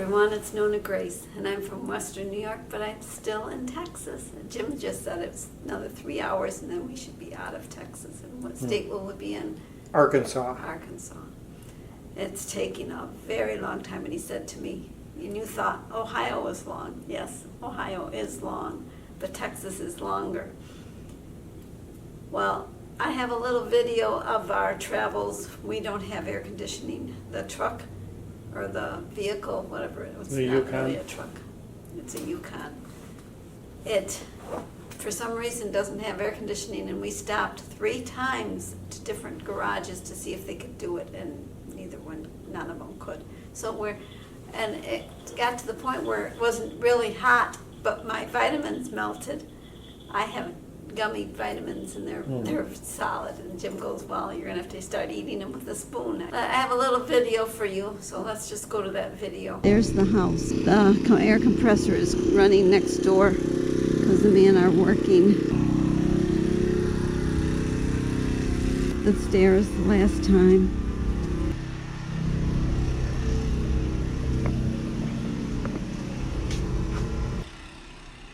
everyone, it's NonnaGrace, and I'm from Western New York, but I'm still in Texas. Jim just said it's another 3 hours and then we should be out of Texas. And what state will we be in? Arkansas. Arkansas. It's taking a very long time, and he said to me, and you thought Ohio was long. Yes, Ohio is long, but Texas is longer. Well, I have a little video of our travels. We don't have air conditioning. The truck or the vehicle, whatever it was, The not Yukon. really a truck. It's a Yukon. It, for some reason, doesn't have air conditioning, and we stopped 3 times to different garages to see if they could do it, and none of them could. So and it got to the point where it wasn't really hot, but my vitamins melted. I have gummy vitamins, and they're solid. And Jim goes, well, you're gonna have to start eating them with a spoon. I have a little video for you, so let's just go to that video. There's the house. The air compressor is running next door because the men are working. The stairs the last time.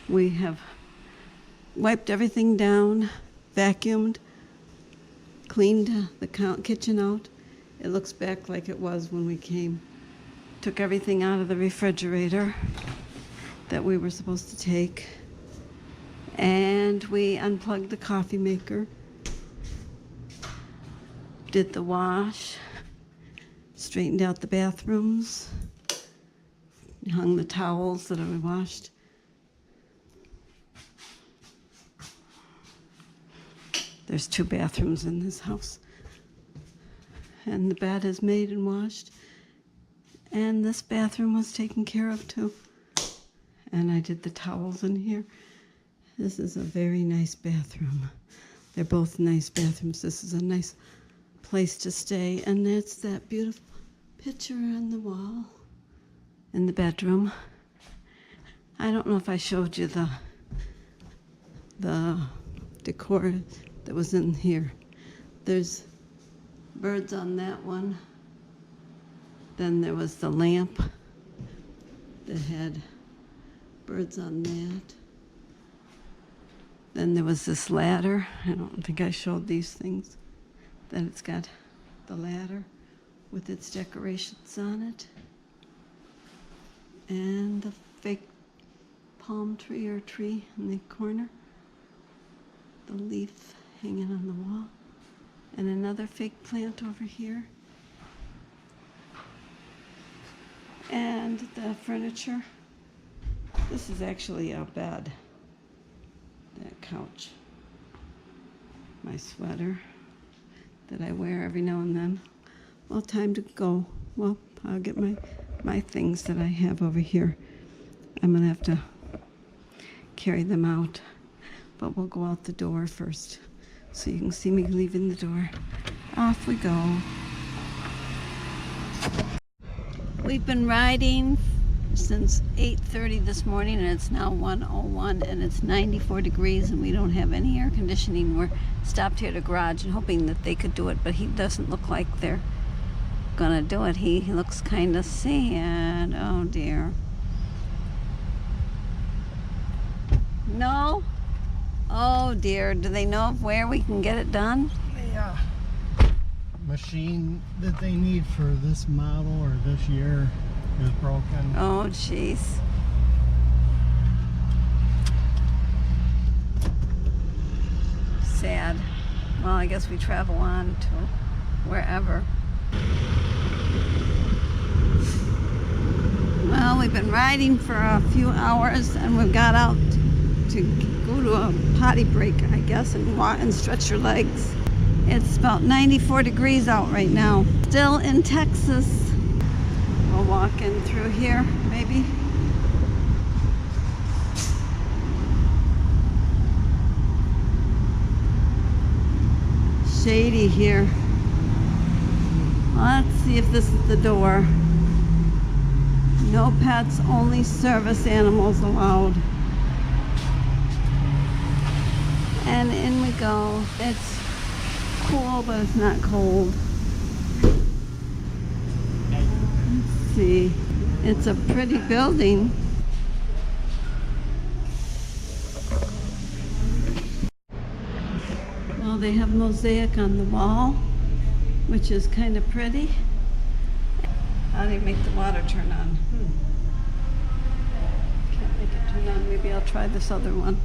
We have wiped everything down, vacuumed, cleaned the kitchen out. It looks back like it was when we came. Took everything out of the refrigerator that we were supposed to take. And we unplugged the coffee maker. Did the wash. Straightened out the bathrooms. Hung the towels that we washed. There's 2 bathrooms in this house. And the bed is made and washed. And this bathroom was taken care of too. And I did the towels in here. This is a very nice bathroom. They're both nice bathrooms. This is a nice place to stay. And that's that beautiful picture on the wall in the bedroom. I don't know if I showed you the decor that was in here. There's birds on that one. Then there was the lamp that had birds on that. Then there was this ladder. I don't think I showed these things. Then it's got the ladder with its decorations on it. And the fake palm tree or tree in the corner. The leaf hanging on the wall, and another fake plant over here, and the furniture. This is actually a bed, that couch, my sweater that I wear every now and then. Well, time to go. Well, I'll get my things that I have over here. I'm gonna have to carry them out, but we'll go out the door first. So you can see me leaving the door. Off we go. We've been riding since 8:30 this morning, and it's now 1:01, and it's 94 degrees, and we don't have any air conditioning. We're stopped here at a garage and hoping that they could do it, but he doesn't look like they're gonna do it. He looks kind of sad. Oh dear. No? Oh dear, do they know of where we can get it done? The machine that they need for this model or this year is broken. Oh jeez. Sad. Well, I guess we travel on to wherever. Well, we've been riding for a few hours, and we've got out to go to a potty break, I guess, and walk and stretch your legs. It's about 94 degrees out right now. Still in Texas. We'll walk in through here, maybe. Shady here. Let's see if this is the door. No pets, only service animals allowed. And in we go. It's cool, but it's not cold. Let's see. It's a pretty building. Well, they have mosaic on the wall, which is kind of pretty. How do you make the water turn on? Can't make it turn on. Maybe I'll try this other one.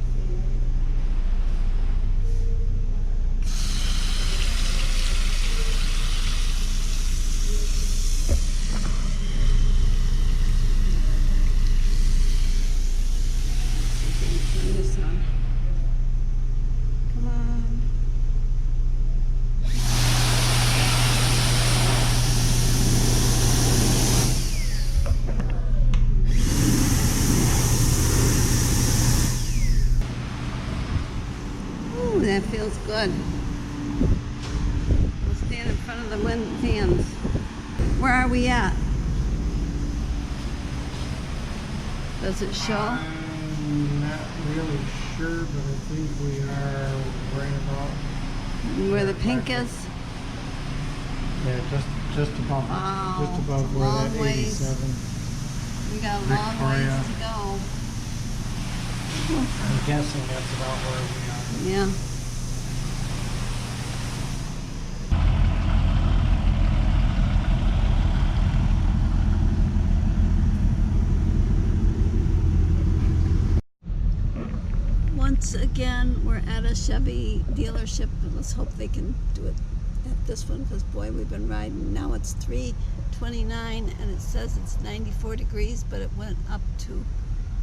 Turn this on. Come on. Ooh, that feels good. We'll stand in front of the fans. Where are we at? Does it show? I'm not really sure, but I think we are right about Where the pink is? yeah, just above Wow, just above it's a where long that ways. 87. We got a long Victoria. ways to go. I'm guessing that's about where we are. Yeah. Once again, we're at a Chevy dealership, and let's hope they can do it at this one, because boy, we've been riding. Now it's 3:29 and it says it's 94 degrees, but it went up to,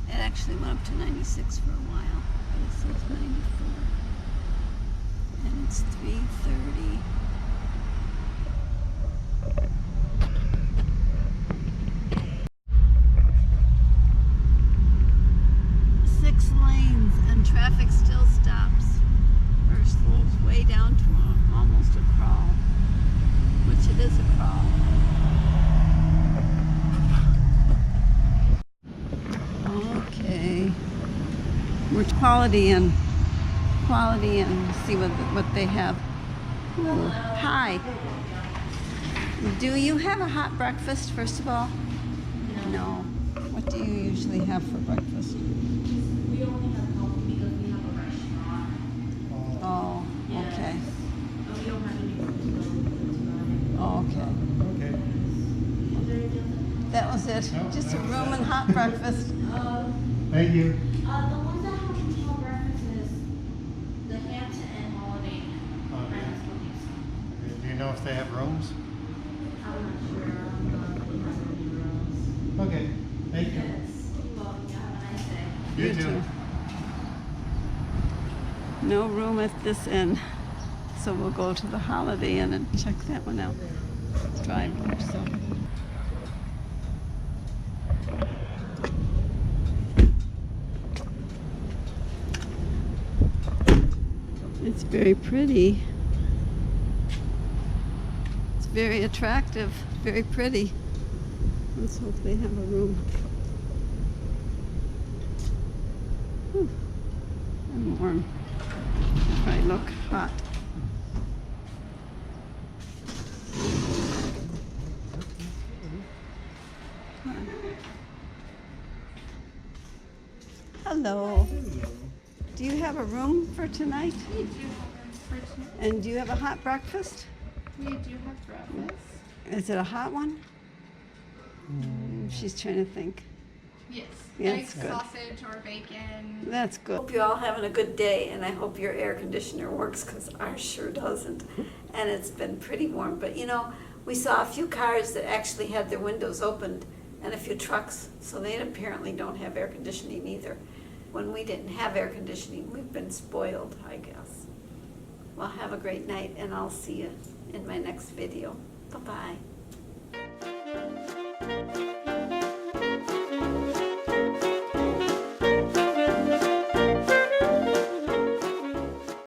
it actually went up to 96 for a while, but it says 94. And it's 3:30. Six lanes and traffic still stops. First slows way down to almost a crawl, which it is a crawl. Okay, we're Quality Inn. See what they have. Ooh, hi. Do you have a hot breakfast, first of all? No. What do you usually have for breakfast? We only have coffee because we have a restaurant. Oh, Yes. okay. But we don't have any food to go. Oh, okay. Okay. That was it. No, Just a that was room it. and hot breakfast. Thank you. The ones that have hotel breakfast is the Hampton and Holiday Inn. Okay. Breakfast cookies. Okay, do you know if they have rooms? I'm not sure. I'm not really have any rooms. Okay. Thank you. Yes. You're welcome. Have a nice day. You You too. too. No room at this inn. So we'll go to the Holiday Inn and check that one out. Drive there, so. It's very pretty. It's very attractive, very pretty. Let's hope they have a room. Whew. I'm warm. If I look hot. Hello. Do you have a room for tonight? We do have room for tonight. And do you have a hot breakfast? We do have breakfast. Is it a hot one? She's trying to think. Yes. Yeah, Eggs, it's good. sausage, or bacon. That's good. Hope you're all having a good day, and I hope your air conditioner works, because ours sure doesn't. And it's been pretty warm, but you know, we saw a few cars that actually had their windows opened and a few trucks, so they apparently don't have air conditioning either. When we didn't have air conditioning, we've been spoiled, I guess. Well, have a great night, and I'll see you in my next video. Bye-bye.